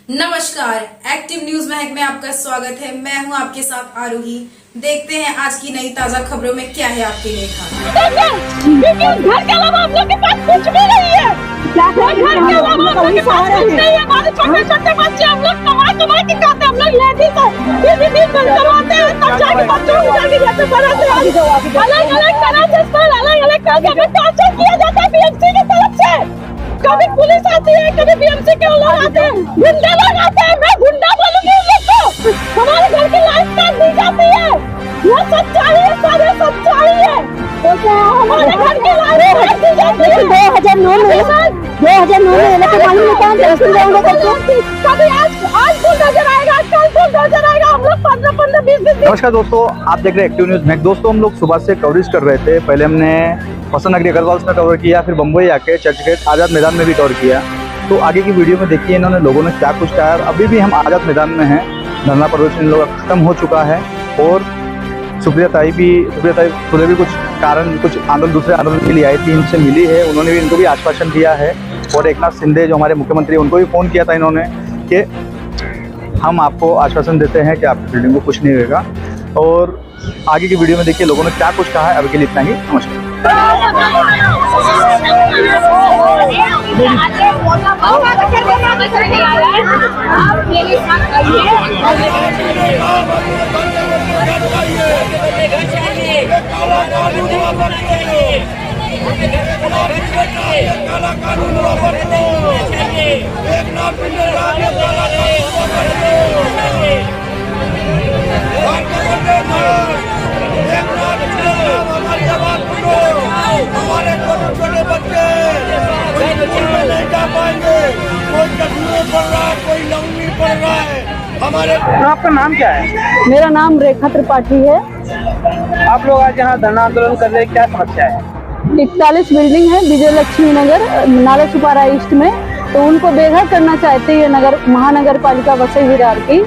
नमस्कार, active news महक में आपका स्वागत है। मैं हूं आपके साथ आरोही। देखते हैं आज की नई ताजा खबरों में क्या है आपके लिए घर के अलावा हम लोग के पास कुछ भी नहीं है। घर के अलावा हम लोग के पास कुछ नहीं है। हमारे छोटे छोटे बच्चे हम लोग कमा के खाते हैं। हम लोग लेडीज है, दिन भर करवाते हैं, तब जाके बच्चों को जाके घर पे पढ़ाते हैं। अलग अलग तरह से स्कूल अलग अलग तरह से हमें टॉर्चर किया जाता है बीएमसी की तरफ से। कभी पुलिस आती है, कभी बीएमसी के लोग आते हैं, गुंडे लोग आते हैं। मैं गुंडा बोलूंगी उन लोग को। हमारे घर की लाइफ काट दी जाती है। ये सच्चाई है, सारे सच्चाई है। हमारे घर की लाइफ काट दी जाती है। 2009 में तो मालूम नहीं कभी आज बुलडोजर आएगा, कल बुलडोजर आएगा। हम लोग 15-20 दिन। नमस्कार दोस्तों, आप देख रहे हैं एक्टिव न्यूज में। दोस्तों, हम लोग सुबह से कवरेज कर रहे थे। पहले हमने वसंत नगरी अग्रवाल में कवर किया, फिर बम्बई आके चर्च गेट आज़ाद मैदान में भी कवर किया। तो आगे की वीडियो में देखिए इन्होंने लोगों ने क्या कुछ कहा। अभी भी हम आज़ाद मैदान में हैं। धरना प्रदर्शन इन लोगों का खत्म हो चुका है और सुप्रिया ताई खुद भी कुछ कारण कुछ आंदोलन दूसरे आंदोलन के लिए आई थी, इनसे मिली है। उन्होंने भी इनको भी आश्वासन दिया है और एकनाथ शिंदे जो हमारे मुख्यमंत्री उनको भी फ़ोन किया था इन्होंने कि हम आपको आश्वासन देते हैं कि आपकी बिल्डिंग को कुछ नहीं होगा। और आगे की वीडियो में देखिए लोगों ने क्या कुछ कहा है। अभी के लिए इतना ही, नमस्कार। हमारे छोटे बच्चे नहीं जा पाएंगे। कोई कश्मीर पढ़ रहा है, कोई लंबी पढ़ रहा है। हमारे आपका नाम क्या है? मेरा नाम रेखा त्रिपाठी है। आप लोग आज यहाँ धरना आंदोलन कर रहे हैं, क्या समस्या है? 41 बिल्डिंग है विजय लक्ष्मी नगर नाला सुपारा ईस्ट में, तो उनको बेघर करना चाहते हैं नगर महानगर पालिका वसई विरार की।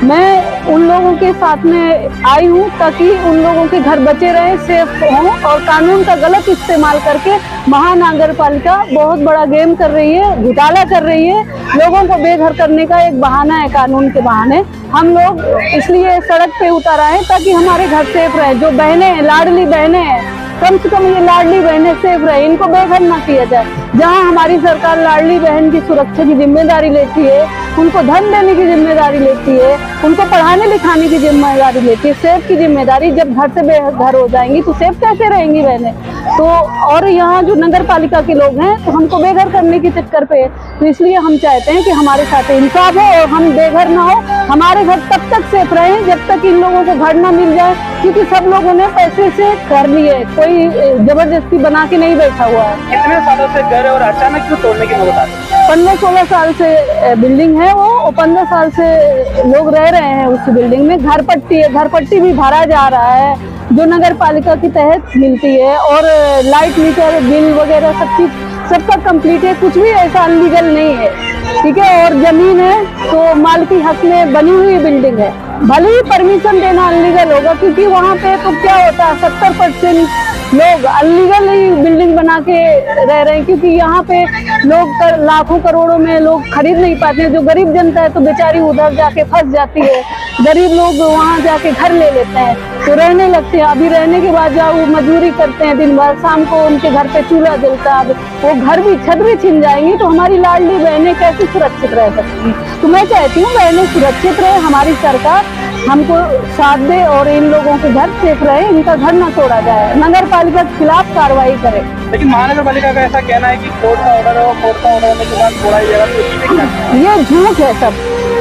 मैं उन लोगों के साथ में आई हूँ ताकि उन लोगों के घर बचे रहे, सेफ हों। और कानून का गलत इस्तेमाल करके महानगर पालिका बहुत बड़ा गेम कर रही है, घोटाला कर रही है। लोगों को बेघर करने का एक बहाना है, कानून के बहाने। हम लोग इसलिए सड़क पे उतर आए हैं ताकि हमारे घर सेफ रहे। जो बहनें लाडली बहनें हैं, कम से कम ये लाडली बहनें सेफ रहे, इनको बेघर ना किया जाए। जहां हमारी सरकार लाडली बहन की सुरक्षा की जिम्मेदारी लेती है, उनको धन देने की जिम्मेदारी लेती है, उनको पढ़ाने लिखाने की जिम्मेदारी लेती है, सेफ की जिम्मेदारी, जब घर से बेघर हो जाएंगी तो सेफ कैसे रहेंगी बहनें? तो और यहाँ जो नगर पालिका के लोग हैं तो हमको बेघर करने के चक्कर पे, तो इसलिए हम चाहते हैं कि हमारे साथ इंसाफ हो और हम बेघर ना हो। हमारे घर तब तक सेफ रहे जब तक इन लोगों को घर ना मिल जाए, क्योंकि सब लोगों ने पैसे से कर लिए, कोई जबरदस्ती बना के नहीं बैठा हुआ है। कितने सालों से घर है और अचानक क्यों तोड़ने की नौबत आ रही है? 15-16 साल से बिल्डिंग है वो, 15 साल से लोग रह रहे हैं उस बिल्डिंग में। घर पट्टी है, घर पट्टी भी भरा जा रहा है जो नगर पालिका के तहत मिलती है, और लाइट मीटर बिल वगैरह सब चीज सबका कंप्लीट है। कुछ भी ऐसा अनलीगल नहीं है, ठीक है। और जमीन है तो मालिकी हक में बनी हुई बिल्डिंग है। भले ही परमिशन देना अनलीगल होगा, क्योंकि वहाँ पे तो क्या होता है 70% लोग अनलीगल ही बिल्डिंग बना के रह रहे हैं, क्योंकि यहाँ पे लोग लाखों करोड़ों में लोग खरीद नहीं पाते हैं। जो गरीब जनता है तो बेचारी उधर जाके फंस जाती है। गरीब लोग वहाँ जाके घर ले लेते हैं तो रहने लगते हैं। अभी रहने के बाद जब वो मजदूरी करते हैं दिन भर, शाम को उनके घर पे चूल्हा जलता है, वो घर भी छत भी छिन जाएंगी, तो हमारी लाडली बहनें कैसे सुरक्षित रह सकती? तो मैं चाहती हूँ बहनें सुरक्षित रहे, हमारी सरकार हमको साथ दे और इन लोगों के घर सेफ रहे, इनका घर न तोड़ा जाए, नगर पालिका के खिलाफ कार्रवाई करे। लेकिन महानगर पालिका का ऐसा कहना है कि कोर्ट का ऑर्डर हो, कोर्ट का ऑर्डर होने के बाद थोड़ा ही जगह। ये झूठ है,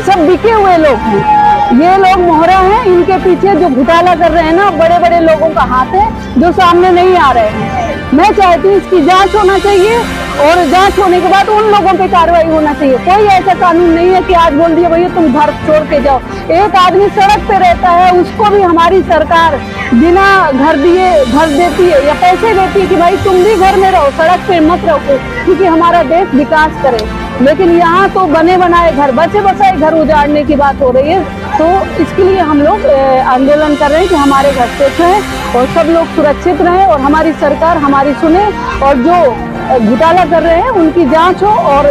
सब बिके हुए लोग हैं। ये लोग मोहरा हैं, इनके पीछे जो घोटाला कर रहे हैं ना, बड़े बड़े लोगों का हाथ है जो सामने नहीं आ रहे हैं। मैं चाहती हूँ इसकी जांच होना चाहिए और जांच होने के बाद उन लोगों पे कार्रवाई होना चाहिए। कोई ऐसा कानून नहीं है कि आज बोल दिया भैया तुम घर छोड़ के जाओ। एक आदमी सड़क पे रहता है, उसको भी हमारी सरकार बिना घर दिए घर देती है या पैसे देती है कि भाई तुम भी घर में रहो, सड़क पे मत रहो, क्योंकि हमारा देश विकास करे। लेकिन यहाँ तो बने बनाए घर, बचे बसाए घर उजाड़ने की बात हो रही है। तो इसके लिए हम लोग आंदोलन कर रहे हैं कि हमारे घर सेफ रहें और सब लोग सुरक्षित रहें और हमारी सरकार हमारी सुने और जो घोटाला कर रहे हैं उनकी जांच हो और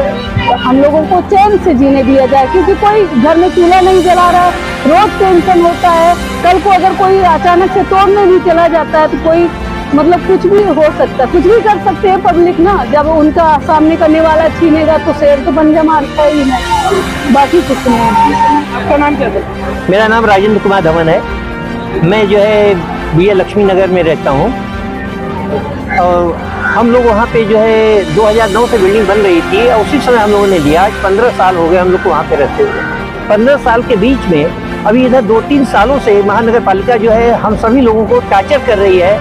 हम लोगों को चैन से जीने दिया जाए, क्योंकि कोई घर में चूल्हा नहीं जला रहा, रोज टेंशन होता है। कल को अगर कोई अचानक से तोड़ने भी चला जाता है तो कोई मतलब कुछ भी हो सकता है, कुछ भी कर सकते हैं पब्लिक ना। जब उनका सामने करने वाला छीनेगा तो शेर तो बन मारता ही नहीं, बाकी कुछ नहीं। आपका नाम क्या है? मेरा नाम राजेंद्र कुमार धवन है। मैं जो है BA लक्ष्मी नगर में रहता हूँ और हम लोग वहाँ पे जो है 2009 से बिल्डिंग बन रही थी और उसी समय हम लोगों ने लिया। आज 15 साल हो गए हम लोग को वहाँ पे रहते हुए। 15 साल के बीच में अभी इधर 2-3 सालों से महानगर पालिका जो है हम सभी लोगों को टार्चर कर रही है।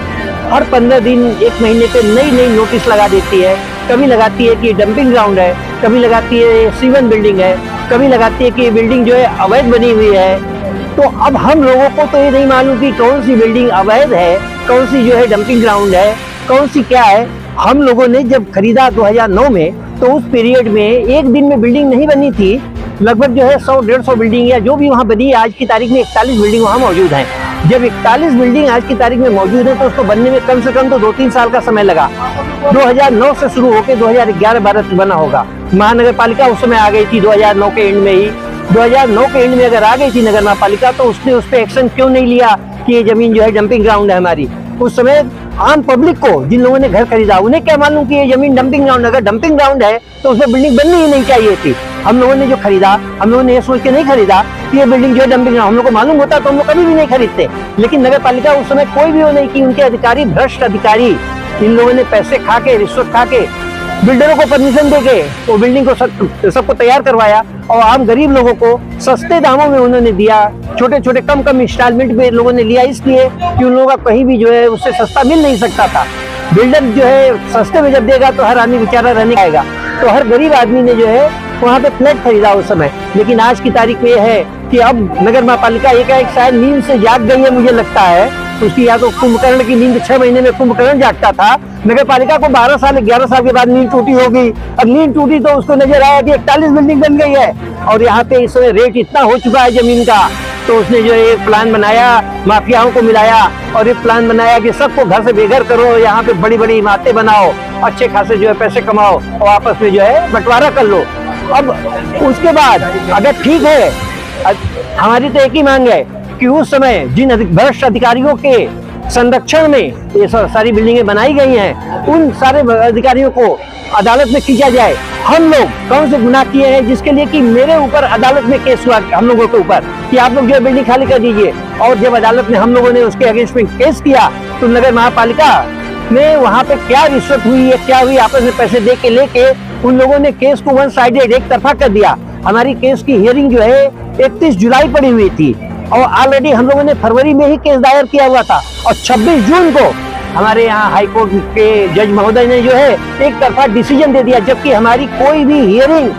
हर 15 दिन 1 महीने पे नई नई नोटिस लगा देती है। कभी लगाती है कि डंपिंग ग्राउंड है, कभी लगाती है C1 बिल्डिंग है, कभी लगाती है कि ये बिल्डिंग जो है अवैध बनी हुई है। तो अब हम लोगों को तो ये नहीं मालूम कि कौन सी बिल्डिंग अवैध है, कौन सी जो है डंपिंग ग्राउंड है, कौन सी क्या है। हम लोगों ने जब खरीदा 2009 में तो उस पीरियड में एक दिन में बिल्डिंग नहीं बनी थी। लगभग जो है 100-150 बिल्डिंग या जो भी वहाँ बनी है, आज की तारीख में 41 बिल्डिंग वहाँ मौजूद हैं। जब 41 बिल्डिंग आज की तारीख में मौजूद है तो उसको बनने में कम से कम तो 2-3 साल का समय लगा। 2009 से शुरू होकर 2011-12 तक बना होगा। महानगर पालिका उस समय आ गई थी 2009 के एंड में ही। 2009 के एंड में अगर आ गई थी नगर महापालिका तो उसने उस पर एक्शन क्यों नहीं लिया कि ये जमीन जो है डंपिंग ग्राउंड है हमारी। उस समय आम पब्लिक को, जिन लोगों ने घर खरीदा, उन्हें क्या मालूम कि ये जमीन डंपिंग ग्राउंड, अगर डंपिंग ग्राउंड है तो उसमें बिल्डिंग बननी ही नहीं चाहिए थी। हम लोगों ने जो खरीदा, हम लोगों ने ये सोच के नहीं खरीदा कि ये बिल्डिंग जो है डंपिंग ग्राउंड, हम लोग को मालूम होता तो हम लोग कभी भी नहीं खरीदते। लेकिन नगर पालिका उस समय कोई भी वो नहीं की, उनके अधिकारी, भ्रष्ट अधिकारी, इन लोगों ने पैसे खा के, रिश्वत खा के, बिल्डरों को परमिशन देके वो बिल्डिंग को सबको तैयार करवाया और आम गरीब लोगों को सस्ते दामों में उन्होंने दिया। छोटे छोटे कम इंस्टॉलमेंट में लोगों ने लिया, इसलिए कि उन लोगों का कहीं भी जो है उससे सस्ता मिल नहीं सकता था। बिल्डर जो है सस्ते में जब देगा तो हर आदमी बेचारा रहने आएगा, तो हर गरीब आदमी ने जो है वहाँ पे फ्लैट खरीदा उस समय। लेकिन आज की तारीख में यह है कि अब नगर महापालिका एक शायद नींद से जाग गई है, मुझे लगता है। उसकी या तो कुंभकर्ण की नींद 6 महीने में कुंभकर्ण जागता था, नगर पालिका को 12 साल 11 साल के बाद नींद टूटी होगी। अब नींद टूटी तो उसको नजर आया कि 41 बिल्डिंग बन गई है और यहाँ पे इस समय रेट इतना हो चुका है जमीन का। तो उसने जो एक प्लान बनाया, माफियाओं को मिलाया और एक प्लान बनाया कि सबको घर से बेघर करो, यहाँ पे बड़ी बड़ी इमारतें बनाओ, अच्छे खासे जो है पैसे कमाओ और आपस में जो है बंटवारा कर लो। अब उसके बाद अगर ठीक है, हमारी तो एक ही मांग है कि उस समय जिन भ्रष्ट अधिकारियों के संरक्षण में ये सारी बिल्डिंगें बनाई गई हैं, उन सारे अधिकारियों को अदालत में खींचा जाए। हम लोग कौन से गुनाह किए हैं जिसके लिए कि मेरे ऊपर अदालत में केस हुआ हम लोगों के ऊपर कि आप लोग जो है बिल्डिंग खाली कर दीजिए। और जब अदालत में हम लोगों ने उसके अगेंस्ट में केस किया तो नगर महापालिका में वहाँ पे क्या रिश्वत हुई है, क्या हुई, आपस में पैसे दे के लेके उन लोगों ने केस को 1 साइडेड, एक तरफा कर दिया। हमारी केस की हियरिंग जो है 31 जुलाई पड़ी हुई थी और ऑलरेडी हम लोगों ने फरवरी में ही केस दायर किया हुआ था और 26 जून को हमारे यहाँ हाई कोर्ट के जज महोदय ने जो है एक तरफा डिसीजन दे दिया, जबकि हमारी कोई भी हियरिंग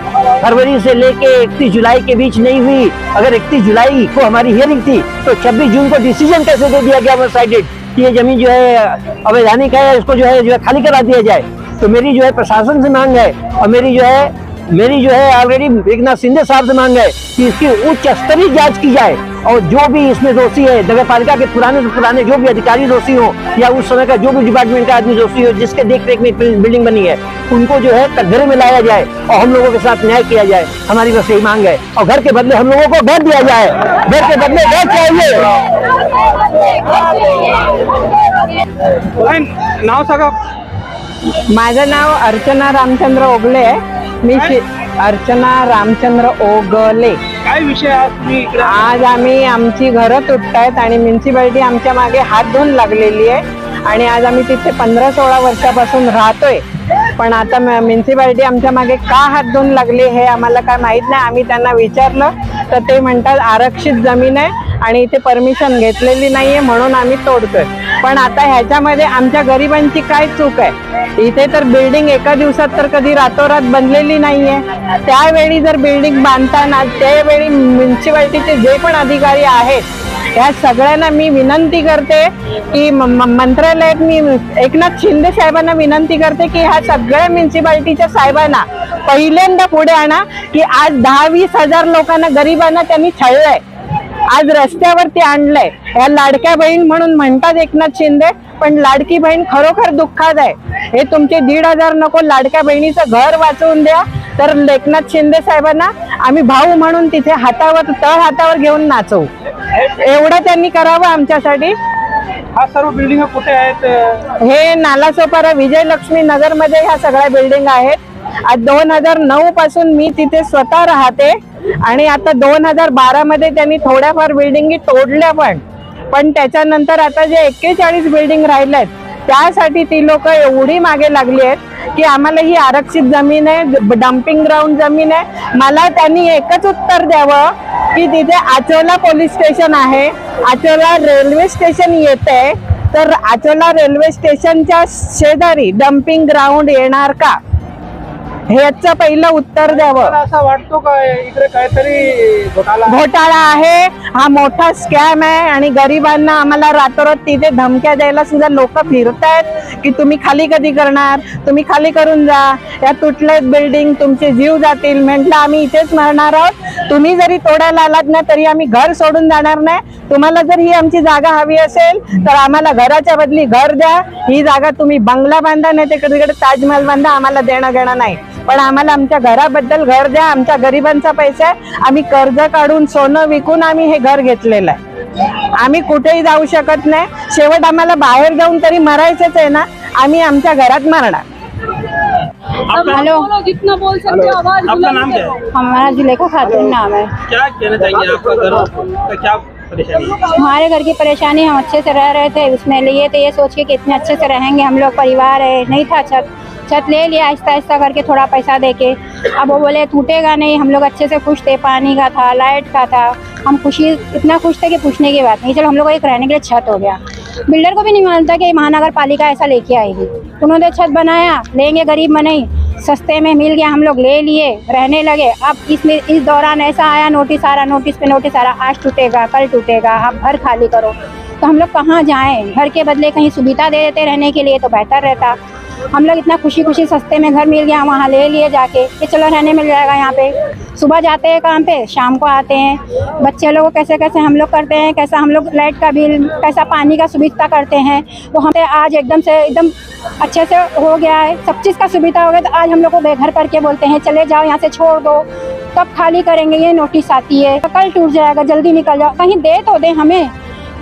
फरवरी से लेके 31 जुलाई के बीच नहीं हुई। अगर 31 जुलाई को हमारी हियरिंग थी तो 26 जून को डिसीजन कैसे दे दिया गया 1 साइडेड कि ये जमीन जो है अवैधानिक है, इसको जो है खाली करा दिया जाए। तो मेरी जो है प्रशासन से मांग है और मेरी जो है ऑलरेडी एकनाथ शिंदे साहब से मांग है कि इसकी उच्च स्तरीय जांच की जाए और जो भी इसमें दोषी है, नगर पालिका के पुराने से पुराने जो भी अधिकारी दोषी हो या उस समय का जो भी डिपार्टमेंट का आदमी दोषी हो जिसके देख रेख में बिल्डिंग बनी है, उनको जो है कटघरे में लाया जाए और हम लोगों के साथ न्याय किया जाए। हमारी बस यही मांग है। और घर के बदले हम लोगों को घर दिया जाए, घर के बदले घर चाहिए। नाव सांगा। माझं नाव अर्चना रामचंद्र ओगले आहे। मी अर्चना रामचंद्र ओगले। काय विषय आज तुम्ही इकडे? आज आम्ही आमची घरं तुटतायत आणि म्युन्सिपाल्टी आमच्या मागे हात धुवून लागलेली आहे आणि आज आम्ही तिथे 15-16 वर्षापासून राहतोय, पण आता म्युन्सिपाल्टी आमच्या मागे का हात धुवून लागली हे आम्हाला काय माहित नाही। आम्ही त्यांना विचारलं तर ते म्हणतात आरक्षित जमीन आहे आणि इथे परमिशन घेतलेली नाहीये म्हणून आम्ही तोडतोय। पण आता ह्याच्यामध्ये आमच्या गरिबांची काय चूक आहे? इथे तर बिल्डिंग एका दिवसात तर कधी रातोरात बनलेली नाहीये। त्यावेळी जर बिल्डिंग बांधताना त्यावेळी म्युन्सिपाल्टीचे जे पण अधिकारी आहेत या सगळ्यांना मी विनंती करते की मंत्रालयात मी एकनाथ शिंदे साहेबांना विनंती करते की ह्या सगळ्या म्युन्सिपाल्टीच्या साहेबांना पहिल्यांदा पुढे आणा की आज 10-20 हजार लोकांना गरिबांना त्यांनी छळलंय, आज रस्त्यावरती आणलंय। या लाडक्या बहीण म्हणून म्हणतात एकनाथ शिंदे, पण लाडकी बहीण खरोखर दुःखात आहे। हे तुमचे 1,500 नको, लाडक्या बहिणीचं घर वाचवून द्या, तर एकनाथ शिंदे साहेबांना आम्ही भाऊ म्हणून तिथे हातावर तळ हातावर घेऊन नाचवू, एवढं त्यांनी करावं आमच्यासाठी. हा सर्व बिल्डिंग कुठे आहेत? हे नालासोपारा विजयलक्ष्मी नगर मध्ये ह्या सगळ्या बिल्डिंग आहेत. आज 2009 पासून मी तिथे स्वतः राहते आणि आता 2012 मध्ये त्यांनी थोड्याफार बिल्डिंगी तोडल्या पण त्याच्यानंतर आता जे 41 बिल्डिंग राहिल्यात त्यासाठी ती लोक एवढी मागे लागली आहेत की आम्हाला ही आरक्षित जमीन आहे, डम्पिंग ग्राउंड जमीन आहे. मला त्यांनी एकच उत्तर द्यावं की तिथे आचोला पोलीस स्टेशन आहे, आचोला रेल्वे स्टेशन येते, तर आचोला रेल्वे स्टेशनच्या शेजारी डम्पिंग ग्राउंड येणार का, ह्याचं पहिलं उत्तर द्यावं. असं वाटतो का इकडे काहीतरी घोटाळा आहे, हा मोठा स्कॅम आहे आणि गरिबांना आम्हाला रातोरात तिथे धमक्या द्यायला सुद्धा लोक फिरतायत की तुम्ही खाली कधी करणार, तुम्ही खाली करून जा, या तुटल्यात बिल्डिंग, तुमचे जीव जातील. म्हटलं आम्ही इथेच मरणार आहोत, तुम्ही जरी तोडायला आलात ना तरी आम्ही घर सोडून जाणार नाही. तुम्हाला जर ही आमची जागा हवी असेल तर आम्हाला घराच्या बदली घर द्या, ही जागा तुम्ही बंगला बांधा नाही तर तिकडे ताजमहल बांधा, आम्हाला देणं घेणं नाही, पण आम्हाला आमच्या घराबद्दल घर द्या. आमच्या गरिबांचा पैसा आहे, आम्ही कर्ज काढून सोनं विकून आम्ही हे घर घेतलेलं आहे. आम्ही कुठेही जाऊ शकत नाही, शेवट आम्हाला बाहेर जाऊन तरी मरायचंच आहे ना, आम्ही आमच्या घरात मरणार. हेलो, जितना बोल सकते हो आवाज आपका नाम क्या है? हमारा जुलेखा खातून नाम है. क्या कहना चाहिए आपका घर का क्या परेशानी है? हमारे घर की परेशानी, हम अच्छे से रह रहे थे, उसमें लिए थे ये सोच के कि इतने अच्छे से रहेंगे हम लोग, परिवार है, नहीं था छत ले लिया आहिस्ता आहिस्ता करके थोड़ा पैसा देके. अब वो बोले टूटेगा नहीं, हम लोग अच्छे से खुश थे, पानी का था, लाइट का था, हम इतना खुश थे कि पूछने की बात नहीं. चलो हम लोग को एक रहने के लिए छत हो गया. बिल्डर को भी नहीं मानता कि महानगर पालिका ऐसा लेके आएगी. उन्होंने छत बनाया, लेंगे गरीब में नहीं, सस्ते में मिल गया, हम लोग ले लिए, रहने लगे. अब इस दौरान ऐसा आया, नोटिस आ रहा, नोटिस पे नोटिस आ रहा, आज टूटेगा कल टूटेगा, आप घर खाली करो. तो हम लोग कहाँ जाएं? घर के बदले कहीं सुविधा दे देते रहने के लिए तो बेहतर रहता. हम लोग इतना खुशी खुशी सस्ते में घर मिल गया, वहाँ ले लिए जाके कि चलो रहने मिल जाएगा यहाँ पे. सुबह जाते हैं काम पे, शाम को आते हैं. बच्चे लोगों को कैसे कैसे हम लोग करते हैं, कैसा हम लोग लाइट का बिल, कैसा पानी का सुविधा करते हैं, वो हमसे आज एकदम अच्छे से हो गया है, सब चीज़ का सुविधा हो गया. तो आज हम लोग को बेघर करके बोलते हैं चले जाओ यहाँ से, छोड़ दो, कब खाली करेंगे, ये नोटिस आती है, कल टूट जाएगा, जल्दी निकल जाओ. कहीं दे तो दे हमें,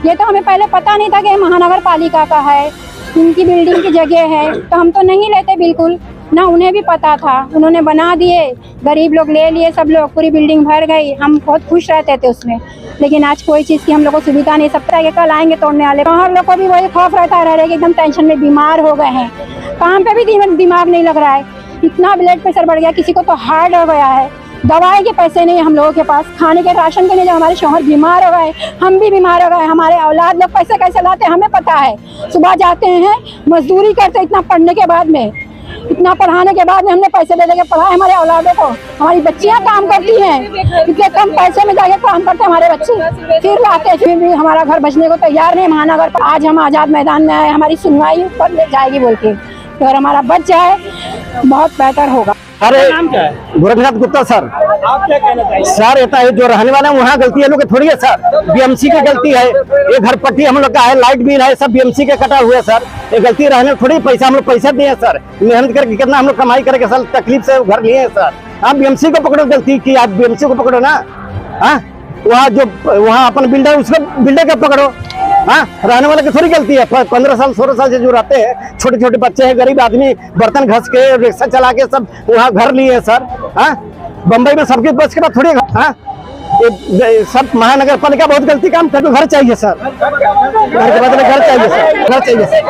ये तो हमें पहले पता नहीं था कि महानगर पालिका का है, इनकी बिल्डिंग की जगह है, तो हम तो नहीं लेते बिल्कुल ना, उन्हें भी पता था, उन्होंने बना दिए, गरीब लोग ले लिए, सब लोग, पूरी बिल्डिंग भर गई, हम बहुत खुश रहते थे उसमें. लेकिन आज कोई चीज़ की हम लोग को सुविधा नहीं, सब तरह के कल आएंगे तोड़ने वाले. हम लोग को भी वही खौफ रहता रह कि एकदम टेंशन में बीमार हो गए हैं, काम पे भी दिमाग नहीं लग रहा है, इतना ब्लड प्रेशर बढ़ गया, किसी को तो हार्ट हो गया है, दवाई के पैसे नहीं हम लोगों के पास, खाने के राशन के लिए. जब हमारे शौहर बीमार हो गए, हम भी बीमार हो गए, हमारे औलाद लोग पैसे कैसे लाते हमें पता है. सुबह जाते हैं, मजदूरी करते, इतना पढ़ने के बाद में, इतना पढ़ाने के बाद में हमने पैसे दे के पढ़ाए हमारे औलादों को. हमारी बच्चियां काम करती हैं, इतने कम पैसे में जाके काम करते हैं हमारे बच्चे, फिर लाते, फिर भी हमारा घर बचने को तैयार नहीं. महानगर पर आज हम आज़ाद मैदान में आए, हमारी सुनवाई पर ले जाएगी बोल के, तो अगर हमारा बच जाए बहुत बेहतर होगा. अरे नाम क्या है? गोरखनाथ गुप्ता सर. आप क्या कहना चाहिए? सर ये है जो रहने वाले हैं वहाँ गलती है लोग थोड़ी है सर, बीएमसी की गलती है. ये घर पट्टी हम लोग का है, लाइट बिल है, सब बीएमसी के कटा हुए सर. ये गलती रहने थोड़ी, पैसा हम लोग पैसा दिए सर, मेहनत करके कितना हम लोग कमाई करके सर तकलीफ से घर लिए हैं सर. आप बीएमसी को पकड़ो, गलती की आप बीएमसी को पकड़ो ना. हाँ, वहाँ अपन बिल्डर, उसको बिल्डर का पकड़ो. हाँ, रहने वाले की थोड़ी गलती है. 15 साल 16 साल से जो रहते हैं, छोटे छोटे बच्चे हैं, गरीब आदमी, बर्तन घस के, रिक्शा चला के सब वहाँ घर लिए हैं सर. हाँ, बम्बई में सबके बस के बाद थोड़ी. हाँ, ये सब महानगर पालिका बहुत गलती काम कर. घर चाहिए सर, घर के बदले घर चाहिए सर, घर चाहिए सर.